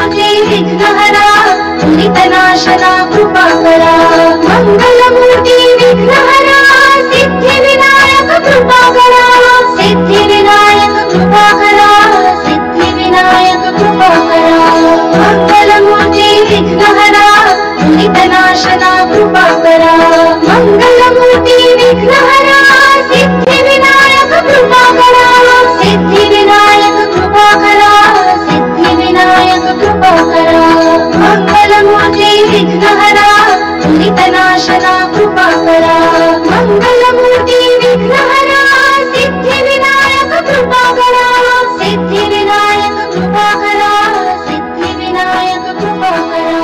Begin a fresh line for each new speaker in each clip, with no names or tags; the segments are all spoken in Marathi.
मंगलमूर्ती विघ्नहरा दुरितनाशना कृपाकरा मंगलमूर्ती विघ्नहरा सिद्धिविनायक कृपाकरा सिद्धिविनायक कृपाकरा सिद्धिविनायक कृपाकरा मंगलमूर्ती विघ्नहरा दुरितनाशना कृपाकरा मंगलमूर्ती विघ्नहरा सिद्धिविनायक कृपाकरा सिद्धिविनायक कृपाकरा सिद्धिविनायक कृपाकरा मंगलमूर्ती विघ्नहरा दुरितनाशना कृपाकरा मंगलमूर्ती विघ्नहरा सिद्धिविनायक कृपाकरा सिद्धिविनायक कृपाकरा सिद्धिविनायक कृपाकरा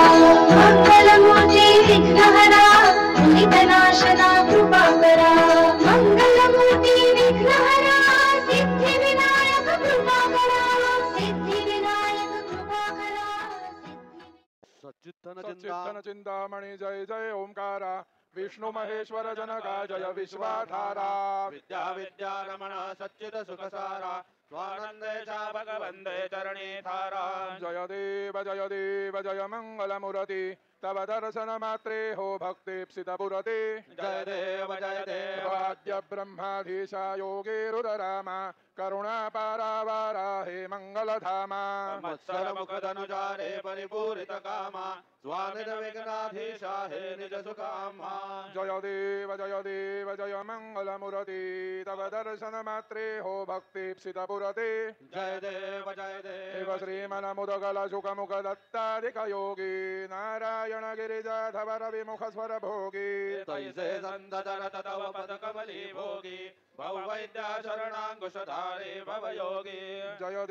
मंगलमूर्ती विघ्नहरा दुरितनाशना कृपाकरा मंगलमूर्ती विघ्नहरा सिद्धिविनायक कृपाकरा सिद्धिविनायक कृपाकरा
सच्चित्तन चिंतामणि जय जय ओंकारा विष्णु महेश्वर जनका जय विश्वाधारा
विद्या विद्या रमण सच्चिद सुखसारा स्वानंदे चा भगवंदे चरणे थारा
जय देव जय मंगल मूर्ति तव दर्शन मात्रे हो भक्ति पुरते
जय देव
आद्य ब्रह्माधीशा योगे रुदरामा करुणा पारावारा हे मंगल धामा
मत्सर मुख धनुजारे परिपूरित कामा स्वामित विघ्नाधीशा हे निज सुकामा
जय देव जय मंगल मूर्ति तव दर्शन मात्रे हो भक्ति पुरते
जय देव
श्रीमन मुदगल सुख मुख दत्ताधिक योगी नारायण गिरिजाधवर विमुख स्वर भोगी
तैसे संदरत तव पद कमली भोगी भव वैद्या शरणांकुशधारे भव योगी
जय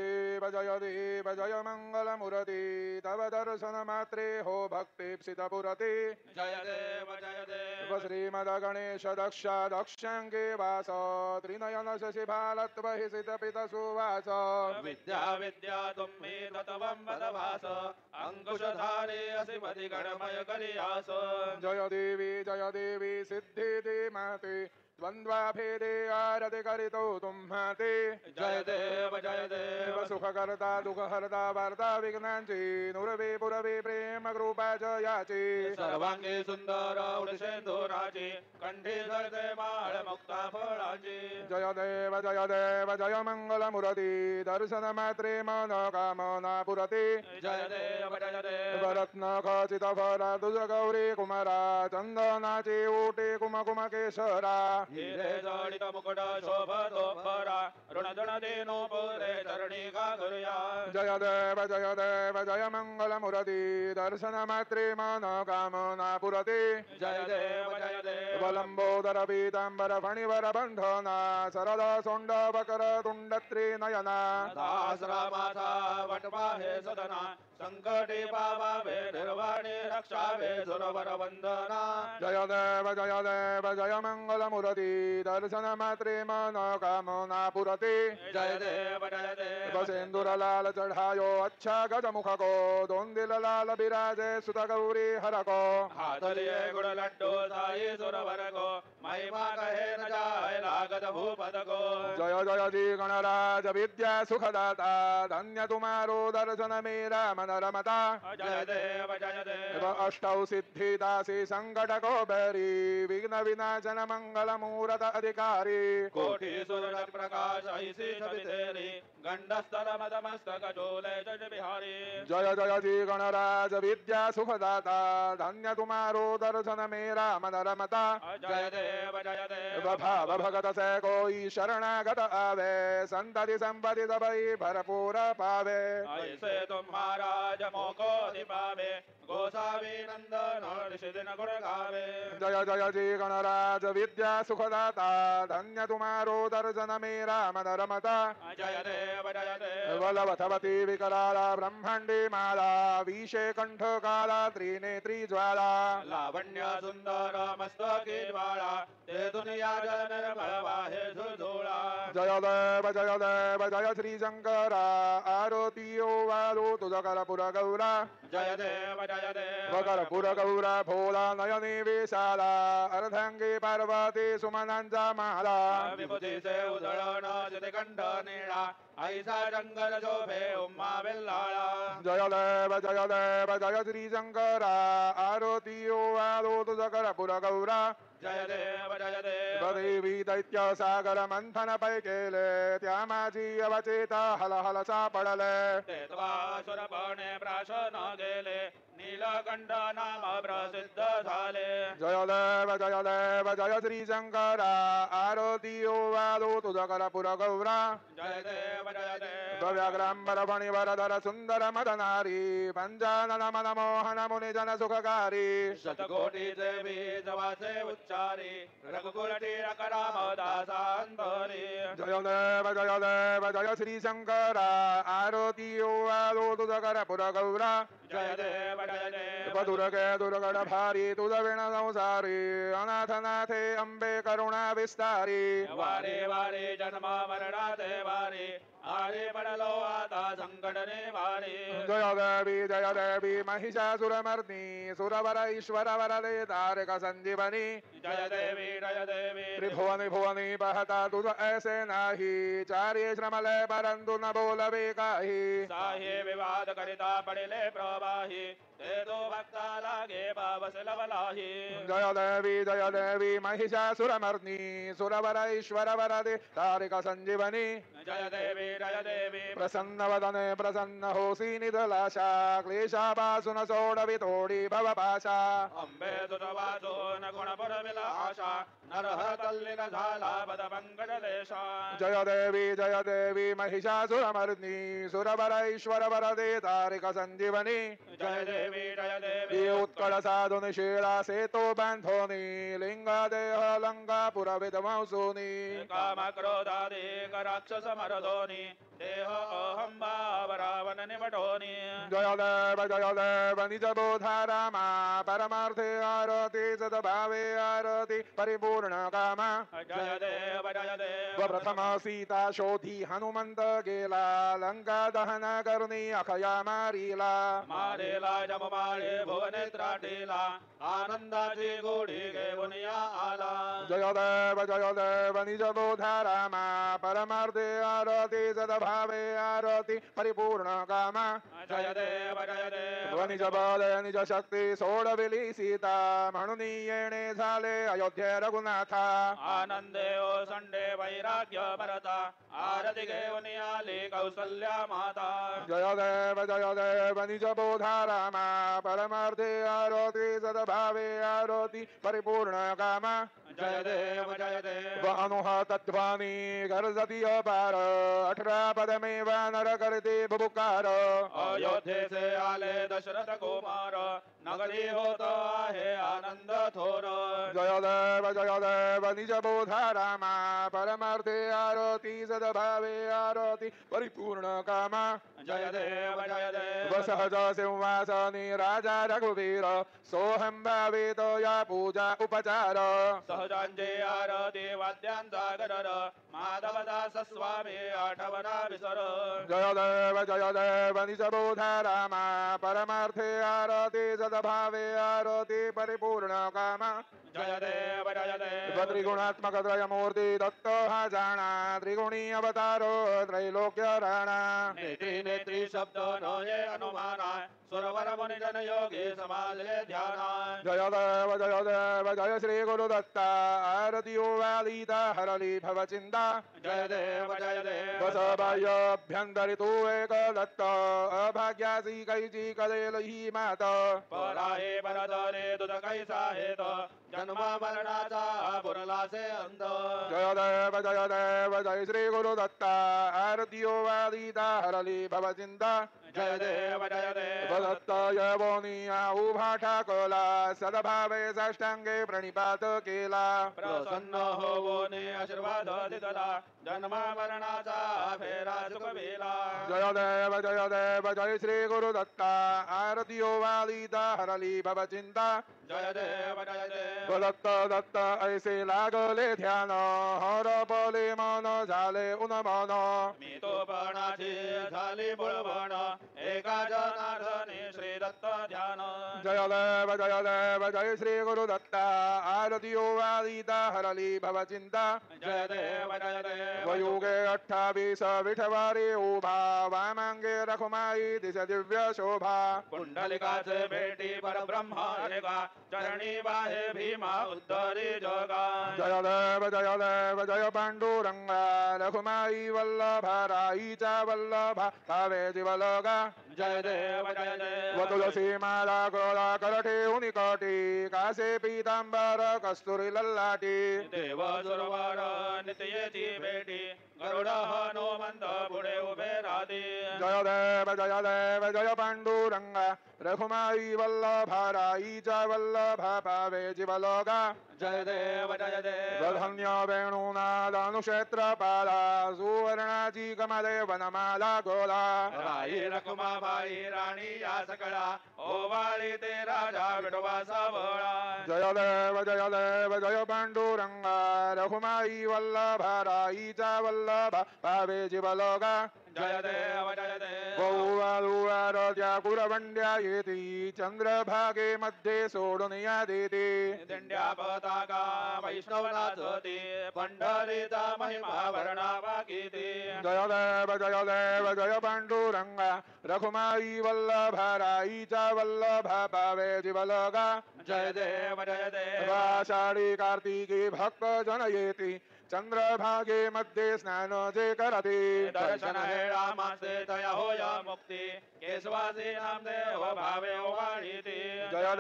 देव जय मंगल मूर्ति तव दर्शन मात्रे हो भक्ति पुरते
जय देव
श्रीमद गणेश दक्षांगे वास त्रिनयन शशिभालत्व हि सित पित सुवास
विद्या विद्या तुम्ही तत्वं पदवास अंकुशधारे असि मति गणमय करियास
जय देवी सिद्धि दे माते द्वंद्वा भेदे आरति करितो तुम्हाते
जय देव
सुख करता दुख हरता वार्ता विघ्नांची नुरवे पुरवे प्रेम कृपा जयाची
सर्वांगी सुंदर उडशेंदुराची कंठी धरते माळ मुक्ता फळाची
जय देव जय मंगल मूर्ति दर्शन मात्रे मन कामना पुरते
जय देव
रत्न खचित फरा तुझ गौरी कुमारा चंदनाची ओटे कुमकुम केशरा
हिरे जडित मुकुट शोभतो फरा ऋणधन देनो पुरे चरणी गागर्या
जय देव जय मंगल मूर्ति दर्शन मात्रे मन कामना पुरते
जय देव
लंबोदर पीतांबर फणिवर बंधना शरद सोंड बकर तुंड त्रिनयना
दासरा माथा वटवाहे सदना संकटे पावावे निर्वाणे रक्षावे सुरवर वंदना
जय देव जय मंगल मूर्ति दर्शन मात्रे मन कामना पुरते
जय देव
सिंदूर लाल चढ़ायो अच्छा गज मुख को दोंदिल लाल बिराजे सुत गौरी हर को
हाथ लिए गुड़ लड्डू साई सुरवर को महिमा कहे न जाए लागत भूपद को
जय जी गणराज विद्या सुखदाता धन्य तुम्हारो दर्शन मेरा मन रमता
जय देव
अष्टौ सिद्धि दासी संकट को बैरी विघ्न विनाशन मंगल मूरत अधिकारी
कोटि सूर्य प्रकाश ऐसी छवि तेरी गंडस्थल मदमस्तक डोले जज बिहारी
जय जी गणराज विद्या सुखदाता धन्य तुम्हारो दर्शन मेरा मन रमता
जय देव
भाव भगत से कोई शरणागत आवे संतति संपत्ति सबई भरपूर पावे
ऐसे तुम महाराज मोको दिपावे गोसावी नंदन ऋषि दिन गुण गावे
जय जी गणराज विद्या सुखदाता धन्य तुम्हारो दर्शन मेरा मन रमता
जय देव
बलवथवती विकराला ब्रह्मांडी माला विषे कंठ काला त्रिनेत्री ज्वाला
लावण्य सुंदर मस्तकी ज्वाला ते दुनिया जन निर्मळ वाहे झुळझुळा
जय देव जय श्री शंकरा आरती वालो तुझा करपुर गौरा
जय देव
वकरपुर गौरा भोला नयने विशाला अर्धांगी पार्वती सुमनांचा माला
विभूतीचे उधळण कंठ निळा ऐसा जंगल शोभे उम्मा बेल्लाळा
जय देव जय श्री शंकरा आरती वालो तुझा करपुर गौरा
जय देव
देवी दैत्य सागर मंथन पै केले त्या माझी अवचेता हल हल सापडले
ते सुरपणे प्राशन गेले नीलकंठ नाम प्रसिद्ध झाले
जय देव जय श्री शंकरा आरती वालो तुझा करपुर गौरा
जय देव
व्याघ्रांबर फणिवरधर सुंदर मदनारी पंचानन मन मोहन मुनि जन सुखकारी
शतकोटीचे बीज वाचे उच्चारी रघुकुलटी रकरामदासांतरी
जय देव जय श्री शंकरा आरती वालो तुझा करपुर गौरा
जय देव
दुर्गे दुर्गड भारी तुझ विण संसारी अनाथ नाथे अंबे करुणा विस्तारी
वारे वारे जन्म मरणाते वारे आरे पडलो आता संकट वारे
जय देवी महिषासुरमर्दिनी सुरवर ईश्वर वरदे तारक संजीवनी
जय देवी
त्रिभुवनी भुवनी बहता तुझ ऐसे नाही चार्य श्रमले परंतु न बोलवे काही
साहे विवाद करिता पडिले प्रवाही ते तो भक्ता लागे पावस लवलाही
जय देवी महिषासुरमर्दिनी सुरवर ईश्वर वरदे तारक संजीवनी
जय देवी
प्रसन्न वदने प्रसन्न होसी निधलाशा क्लेशापासून सोडवी तोडी भवपाशा
अंबे तुझ वाचून गुणपुर विलाशा नरह तल्लीन झाला पद पंकज देशा
जय देवी महिषासुरमर्दिनी सुरवर ईश्वर वरदे तारिक संजीवनी
जय देवी
उत्कळ साधुनी शिळा सेतो बांधोनी लिंग देह लंका पुरविधवंसुनी
काम क्रोधाधिक राक्षस मरदोनी देह अहं भाव रावण निमटोनी
जय देव निज बोधा रामा परमार्थे आरती सद्भावे आरती परिपूर्ण कामा
जय देव
प्रथम सीता शोधी हनुमंत गेला लंका दहन करुणी अखया मारिला
मारेला जममाळे भुवने त्राटीला आनंदाची गोडी घेऊन या आला
जय देव निज बोधा रामा परमार्थे आरती सद्भावे आरती परिपूर्ण कामा
जय देव
निज बल निज शक्ती सोडविली सीता म्हणून येणे झाले अयोध्ये रघुनाथा
आनंदे ओ संडे वैराग्य भरता आरती घेऊन आली कौसल्या माता
जय देव निज बोधा रामा परमार्थे आरती सद्भावे आरती परिपूर्ण कामा
जय देव
अनुह तत्वानी गर्जती अपार 18 पदमेव नर करते बुबुकार
अयोध्ये से आले दशरथ कुमार नगरी होत आहे आनंद थोर
जय देव निज बोधा रामा परमार्थे आरती सद्भावे आरती परिपूर्ण कामा
जय देव
सहज सिंहासनी राजा रघुवीर सोहम भावित या पूजा उपचार
सहजांचे आरती वाद्यांचा गरर माधवदास स्वामी आठवना विसर
जय देव निज बोधा रामा परमार्थे आरती सद्भावे आरती परिपूर्ण कामा
जय देव
त्रिगुणात्मक त्रयमूर्ती दत्त हा जाणा त्रिगुणी अवतारो त्रैलोक्य राणा
नेत्री नेत्री शब्द नये अनुमाना सुरवर मुनि जन योगी समाजले ध्याना
जय देव जय श्री गुरु दत्ता आरती वालिता हरली भव चिंता
जय देव
बस बाह्य अभ्यंतरी तू एक दत्त अभाग्यासी कैची कदेल ही मात
पराहे परतरे तुझ कैसा हेत जन्म मरणाचा पुरलासे अंत
जय देव जय श्री गुरु दत्ता आरती वालिता हरली भव चिंता
जय देव
दत्त यवोनिया उभा ठाकला सद्भावे साष्टांगे प्रणिपात केला
प्रसन्न होवोने आशीर्वाद दिला जन्म मरणाचा फेरा चुकविला
जय देव जय श्री गुरु दत्ता आरती वालिता हरली भव चिंता
जय देव
दत्त दत्त ऐसे लागले ध्यान हर पले मन मन झाले उन्मन
मी तो पणाची झाली बुळवण एका जनार्दनी श्री दत्त ध्यान
जय देव जय श्री गुरुदत्ता आरती वादिता हरली भवचिंता
जय देव
वयुगे 28 विठवारी उभा वामांगे रखुमाई दिश दिव्य शोभा
कुंडलिकाचे भेटी परब्रह्म रेगा चरणी बाहे भीमा उद्धरी जगा
जय जय पांडुरंगा रखुमाई वल्लभा राईचा वल्लभा भावे जीवलगा
जय देव
तुलसी माला गोळा करठे उनिकटी कासे पीतांबर कस्तुरी लल्लाटी
देव सुरवार नित्येची भेटी गरुड हनुमंत पुढे उभे राधी
जय देव जय पांडुरंगा रखुमाई वल्लभा राईचा वल्लभा पावे जीवलोगा
जय देव
धन्य वेणुनादानुक्षेत्र पाला सुवर्णाची कमले वनमाला गोला
राई रखुमाबाई राणी या सकळा ओवाळी ते राजा विठोबा सावळा
जय देव जय पांडुरंगा रखुमाई वल्लभा राईचा वल्लभा पावे जीवलोगा
जय देव
बहुवालुवारत्या कुरवंड्या येती चंद्रभागे मध्ये सोडून या देते
दिंड्या पताका वैष्णव नाचती पंढरीचा महिमा वर्णावा गीती
जय देव जय पांडुरंगा रखुमाई वल्लभा राईचा वल्लभा पावे जीवलगा
जय देव
आषाढी कार्तिकी भक्त जन येती चंद्रभागे मध्ये स्नान जे करते
दर्शन हे रामाचे तया होय मुक्ती केशवासी नामदेव भावे ओवाळीती
जय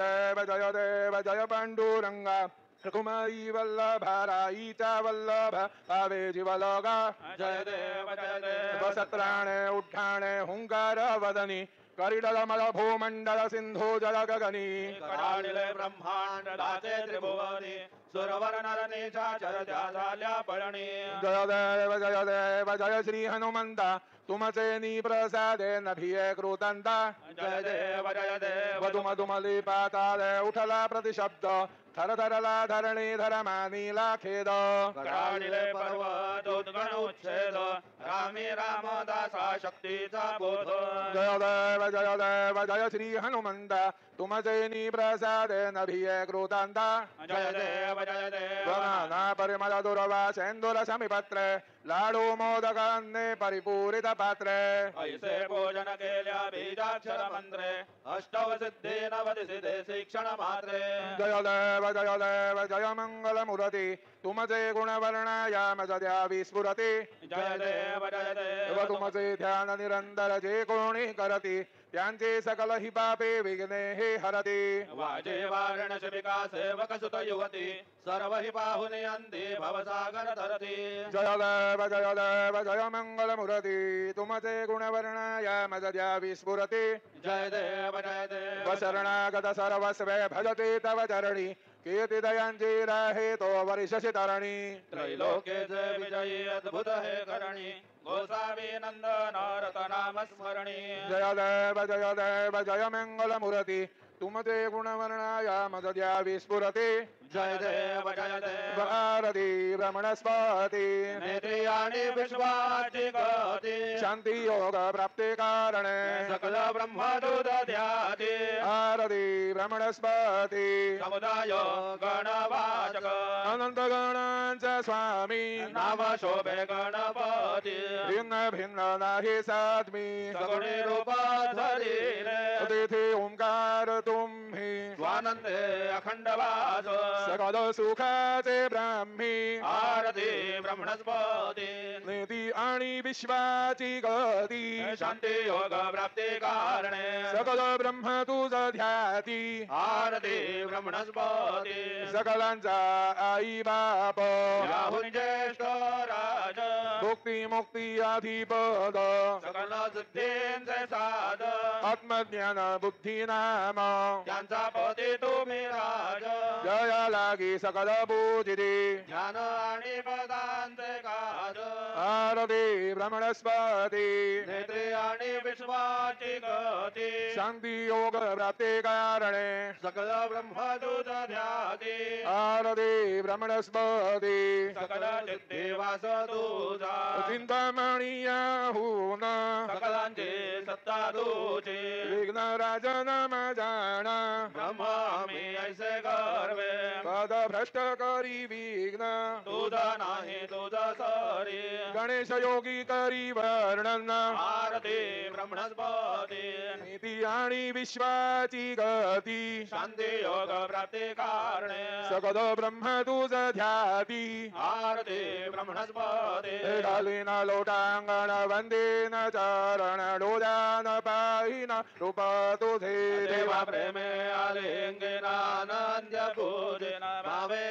देव जय पांडुरंगा रखुमाई वल्लभा राईचा वल्लभा पावे जीवलगा
जय देव
सत्राणे उठाणे हुंकार वदनी करिडल मल भूमंडल सिंधू जल गगनी
कडाडिले ब्रह्मांड दाते त्रिभुवनी सुरवर नर निशाचर त्या झाल्या पळणी
जय देव जय श्री हनुमंता तुमचे नी प्रसादे नभिये कृतंता
जय देव
वधुमधुमली पाताले उठला प्रतिशब्द थर थरला धरणी धरमानीला खेद
कडाडिले पर्वत उद्गण उच्छेद रामी रामदासा शक्तीचा बोध
जय देव जय श्री हनुमंता तुमचे नी प्रसादे नभिये कृतंता
जय देव
नाना परिमल दुर्वा सेंदुर समीपत्रे लाडू मोदकान्ने परिपूरित पात्रे
ऐसे भोजन केल्या बीजाक्षर मंत्रे अष्टव सिद्धे नवदि सिद्धे शिक्षण मात्रे
जय जय मंगल मूर्ती तुमचे गुणवर्णायाम सद्या विस्फुरती
जय देव
तुमचे ध्यान निरंतर जे कोणी करती त्यांचे सकल हि पापे विघ्ने हे हरती
वाजे वारणस विकास सेवक सुत युवती सर्व हि पाहुने अंधी भवसागर धरती
जय देव जय मंगल मूर्ती तुमचे गुणवर्णायाम सद्या विस्फुरती
जय देव
शरणागत सर्वस्वे भजते तव चरणी कीर्ति दयांची राहे तो वर्षसि तरणी
त्रैलोक्येचे विजयी अद्भुत हे करणी गोसावी नंदन रतनाम स्मरणी
जय देव जय मंगल मूर्ती तुमचे गुणवर्णायाम सद्या विस्फुरते
जय देव
भारती ब्रह्मणस्पती
नेत्री आणि विश्वाची गती
शांती योग प्राप्ती कारणे
सकल ब्रह्मदूत ध्याती
भारती ब्रह्मणस्पती
समुदाय गणवाचक
अनंत गणांचा स्वामी
नाम शोभे गणपती
भिन्न भिन्न नाही सात्मी
सगुणी रूप धरिले
तेथे ओंकार तुम्ही
स्वानंदे अखंड वास
सकल सुखाचे ब्राह्मी
आरती ब्रह्मणस्पती
निधी आणि विश्वाची गती
शांती योग प्राप्ती कारणे
सकल ब्रह्म तुझ ध्याती
आरती ब्रह्मणस्पती
सकलांचा आई बाप
याहुन ज्येष्ठ राज
भुक्ती मुक्ती अधिपद
सकल सिद्धींचे साध
आत्मज्ञान बुद्धी नाम
त्यांचा पती तुम्ही राज
जया लागी सकल पूजिते
ध्यान आणि पदांचे काज
आरते ब्रह्मणस्पति
नेत्रेयाणि विश्वाची गती
शांति योग प्राप्ते कारणे
सकल ब्रह्मदूत ध्याति
आरते ब्रह्मणस्पति
सकल चित्तेवास दूजा
चिंतामणियाहुन
सकलांचे सत्ता दूचे
विघ्नराजन जाण
ब्रह्मा में ऐसे गर्वे
पद भ्रष्ट करी विघ्न
तुझा नाही तुझा सरी
गणेश योगी करी वर्णन
आरती ब्रह्मणस्पती
नीती आणि विश्वाची गती
शांती योग प्राप्ती कारणे
सकल ब्रह्म तुझ ध्याती
आरती ब्रह्मणस्पती
घालीन लोटांगण वंदेन चरण डोळ्यान पाहिन रूप तुझे
देवा प्रेमे आलिंगनानंद पूजेन भावे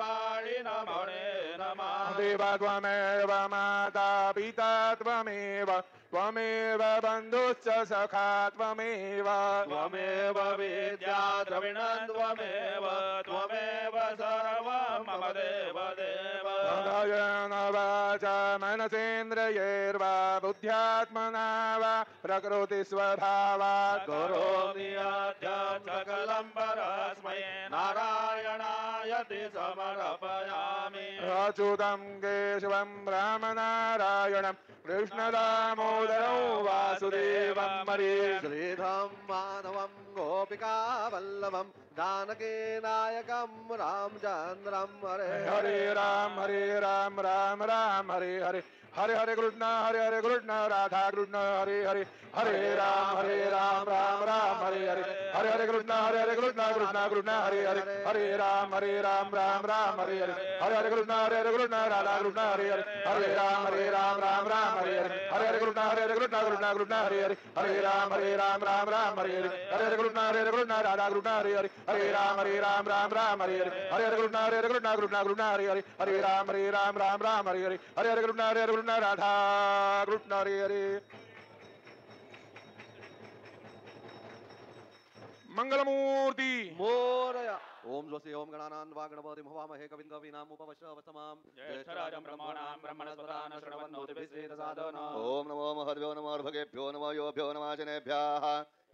वाळीन मौने नमः
देवा त्वमेव माता पिता त्वमेव त्वमेव बन्धुश्च सखा त्वमेव
त्वमेव विद्या द्रविणं त्वमेव त्वमेव सर्वं मम देव देव
हृदयेन वाचा मनसेन्द्रियैर्वा बुद्ध्यात्मना वा प्रकृतिस्वभावात्
करोमि अद्य सकलं परस्मै नारायणायति समर्पयामि
अच्युतं केशवं रामनारायणं कृष्णदामोदरं वासुदेवं हरे
श्रीधं माधवं गोपिका वल्लभं जानकी नायकं रामचन्द्रं हरे
हरे राम राम राम हरे हरे हरे हरे कृष्ण राधा कृष्ण हरे हरे हरे राम राम हरे हरे हरे हरे कृष्ण कृष्ण कृष्ण हरे हरे हरे राम राम हरे हरे हरे हरे कृष्ण राधा कृष्ण हरे हरे हरे राम राम हरे हरे हरे हरे कृष्ण कृष्ण कृष्ण हरे हरे हरे राम राम हरे हरे हरे हरे कृष्ण राधा कृष्ण हरे हरे हरे राम राम हरे हरे हरे हरे कृष्ण कृष्ण हरे हरे हरे राम हरे हरे हरे हरे कृष्ण राधा कृष्ण हरे हरे मंगलमूर्ति
मोरया ओम स्वस्ति ओम गणानां वा गणपतिं हवामहे कविं कवीनामुपवश्रवतमां
ज्येष्ठराजं ब्रह्मणां ब्रह्मणस्पदान शृण्वन्नोतिभिश्रेदसादन
ओम नमो महद्भ्यो नमो भगेभ्यो नमो योभ्यो नमः शनेभ्यः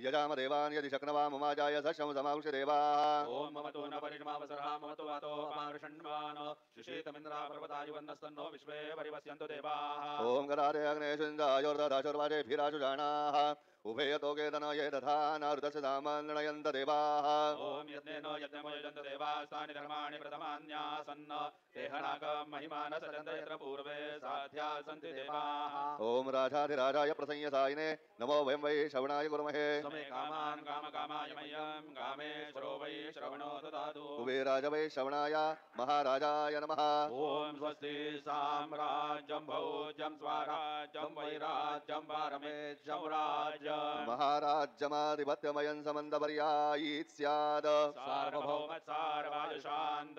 यजाम देवान् यदि शक्नवा ममाजाय सशं समावृष्य देवाः
ओम मम तो न परिणमावसरः मम तो वातो अपारषण्वान सुषेतमिन्द्रा पर्वतायुवन्नस्तन्नो विश्वे परिवस्यन्तु देवाः
ओम गदादे अग्नेशुञ्जायोर्दधाशुर्वाजेभिराशुजानाः उभयतो केतन ये दधा नारुदस्य धामन्नयन्त देवाः
ओम यज्ञेन यज्ञमयजन्त देवास्तानि धर्माणि प्रथमान्यासन्न देहनागं महिमान सजन्त यत्र पूर्वे साध्या सन्ति देवाः
ओम राजाधिराजाय प्रसंयसायिने नमो वयं वै श्रवणाय कुर्महे
समे कामान् कामकामाय मह्यं कामेश्वरो वै श्रवणो ददातु
कुबेराज वै श्रवणाय महाराजाय नमः
ओम स्वस्ति साम्राज्यं भोज्यं स्वराज्यं वैराज्यं पारमेज्यं राज्यं
महाराज्यमाधिपत्यमयं समन्दपर्यायीत् स्यात्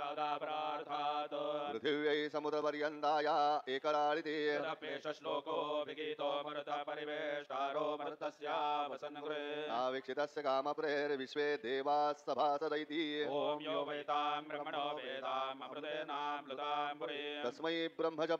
सार्वभौमत्सार्वायुषान्तदापरार्थात्
पृथिव्यै समुद्रपर्यन्ताय एकराळिति
तदप्येष श्लोको विगीतो मरुतः परिवेष्टारो मरुतस्यावसन् गृहे
आवीक्षितस्य कामप्रेर्विश्वे देवास्तभासदैति
ओम यो वेदां ब्रह्मणो वेदां अमृतेनामृतां पुरे
तस्मै ब्रह्म च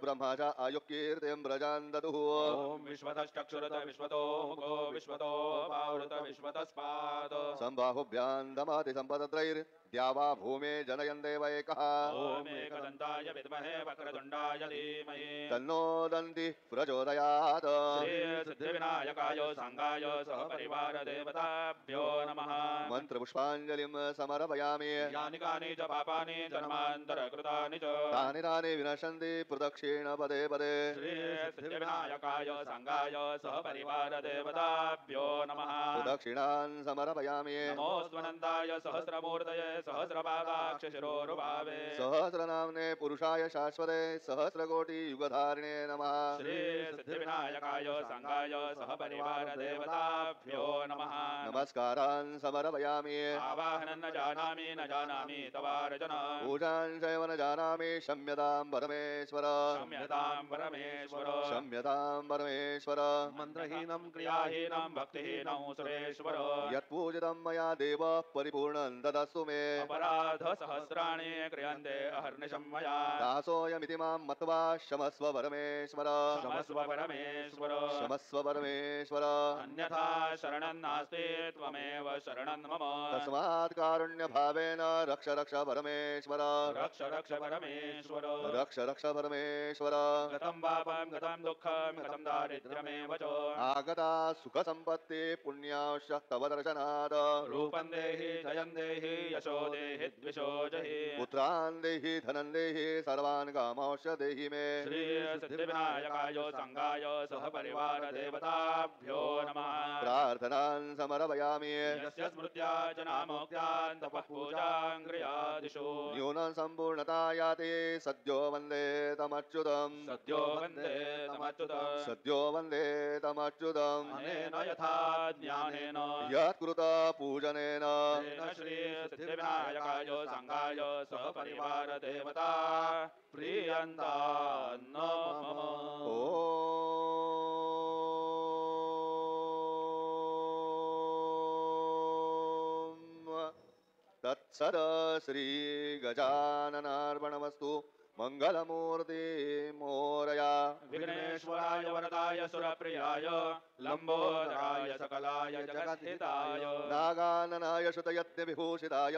आयुक्कीर्तिं व्रजान् ददुः
ओम विश्वतश्चक्षुरत विश्वतो मुखो विश्वतो पावृत विश्वतस्पाद
सम्बाहुभ्यां दमाति सम्पदत्रैर्द्यावा भूमे जनयन् देव एकः
ओम एकदन्ताय विद्महे वक्रतुण्डाय धीमहि
तन्नो दन्ति प्रचोदयात्
श्री सिद्धिविनायकाय सांगाय सहपरिवार देवताभ्यो नमः
मन्त्रपुष्पाञ्जलिं समर्पयामि
यानि कानि च पापानि जन्मान्तरकृतानि च
तानि तानि विनशन्ति प्रदक्षिण पदे पदे
श्री सिद्धिविनायकाय सांगाय सहपरिवार देवताभ्यो नमः
प्रदक्षिणान् समर्पयामि
नमोऽस्त्वनन्ताय सहस्रमूर्तये सहस्रपादाक्षशिरोरुभावे
सहस्रनाम्ने पुरुषाय शाश्वते सहस्रकोटियुगधारिणे नमः
श्री सिद्धिविनायकाय सांगाय सहपरिवार देवताभ्यो नमः
नमस्कारान् समर्पयामि
आवाहनं न जानामि तवार्चन
पूजां चैव न जानामि क्षम्यतां परमेश्वर
क्षम्यतां परमेश्वर
क्षम्यतां परमेश्वर
मन्त्रहीनं क्रियाहीनं भक्तिहीनं सुरेश्वर
यत्पूजितं मया देव परिपूर्णं ददस्तु मे
अपराध सहस्राणि क्रियन्ते अहर्निशं मया
दासोऽयमिति मां मत्वा क्षमस्व परमेश्वर
क्षमस्व परमेश्वर
क्षमस्व परमेश्वर
अन्यथा शरणं नास्ति त्वमेव शरणं मम
तस्मात् कारुण्यभावेन रक्ष रक्ष परमेश्वर
रक्ष रक्ष परमेश्वर
रक्ष रक्ष परमेश्वर
गतं पापं गतं दुःखं गतं दारिद्र्यमेव च
आगता सुखसम्पत्ति पुण्याश्च तव दर्शनात्
रूपं देहि जयं देहि यशो देहि द्विषो जहि
पुत्रान् देहि धनं देहि सर्वान् कामांश्च देहि मे
श्री सिद्धिविनायकाय संगाय सह परिवार देवताभ्यो नमः
प्रार्थनान् समर्पयामि
यस्य स्मृत्या जनामोक्त्यान् तपः पूजां क्रियादिषु
न्यूनं सम्पूर्णता याति सद्यो वन्दे तमच्युतम्
सद्यो वन्दे तमच्युतम्
सद्यो वन्दे तमच्युतम्
अनेन यथा ज्ञानेन
यत्कृत पूजनेन
तेन श्री सिद्धिविनायकाय संगाय सह परिवार देवता प्रीयन्ता नमः
ॐ तत्सद श्री गजाननार्पणमस्तु मंगलमूर्ति मोरया
विघ्नेश्वराय वरदाय सुरप्रियाय लंबोदराय सकलाय जगद्धिताय
नागाननाय श्रुतयज्ञविभूषिताय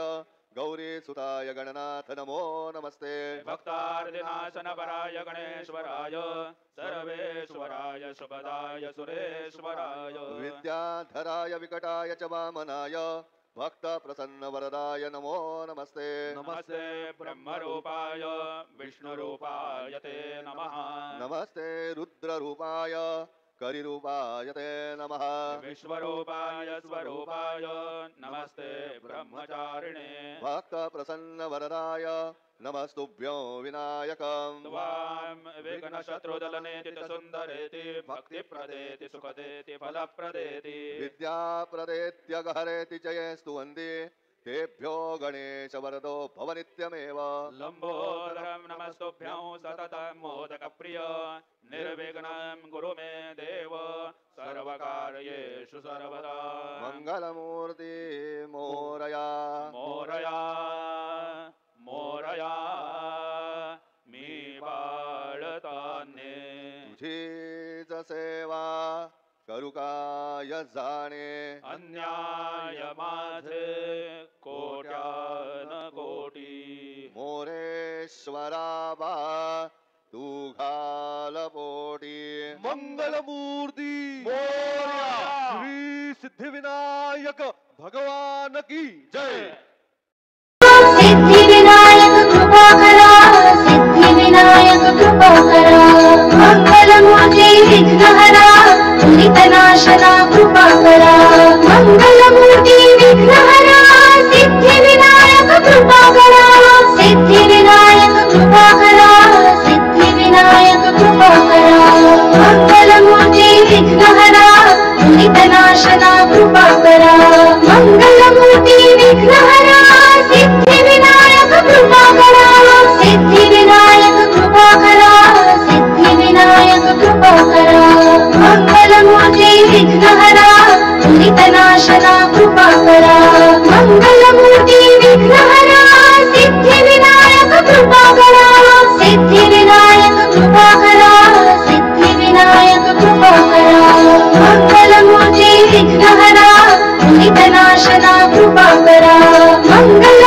गौरीसुताय गणनाथ नमो नमस्ते
भक्तार्दिनाशनपराय गणेश्वराय सर्वेश्वराय शुभदाय सुरेश्वराय
विद्याधराय विकटाय च वामनाय भक्त प्रसन्न वरदाय नमो नमस्ते
नमस्ते ब्रह्मरूपाय विष्णुरूपाय ते नमः
नमस्ते रुद्ररूपाय करिरूपाय ते नमः
विश्वरूपाय स्वरूपाय नमस्ते ब्रह्मचारिणे
भक्त प्रसन्न वरदाय नमस्तुभ्यो विनायकम्
त्वां विघ्नशत्रुदलनेति सुन्दरेति भक्तिप्रदेति सुखदेति फलप्रदेति
विद्याप्रदेत्यगहरेति जये स्तुवन्ति तेभ्यो गणेश वरदो भव नित्यमेव
लंबोदरं नमस्तुभ्यं सततं मोदकप्रिय निर्विघ्नं कुरु मे देव सर्वकार्येषु सर्वदा
मंगलमूर्ति मोरया
मोरया मोरया मी बाळताने
तुझीच सेवा करू काय जाणे
अन्याय माझे कोट्यान कोटी
मोरेश्वरा बा तू घाल पोटी
मंगलमूर्ति मोरया श्री सिद्धिविनायक भगवान की जय
सिद्धिविनायक कृपाकरा सिद्धिविनायक कृपाकरा मंगलमूर्ति विघ्नहरा दुरितनाशना कृपाकरा मंगलमूर्ति विघ्नहरा सिद्धिविनायक कृपाकरा सिद्धिविनायक कृपाकरा सिद्धिविनायक कृपाकरा मंगलमूर्ति विघ्नहरा दुरितनाशना कृपाकरा मंगलमूर्ति विघ्नहरा सिद्धिविनायक कृपाकरा सिद्धिविनायक कृपाकरा सिद्धिविनायक कृपाकरा मंगलमूर्ति विघ्नहरा दुरितनाशना कृपाकरा मंगलमूर्ति विघ्नहरा सिद्धिविनायक कृपाकरा सिद्धिविनायक कृपाकरा सिद्धिविनायक कृपाकरा मंगलमूर्ति विघ्नहरा दुरितनाशना कृपाकरा मंगल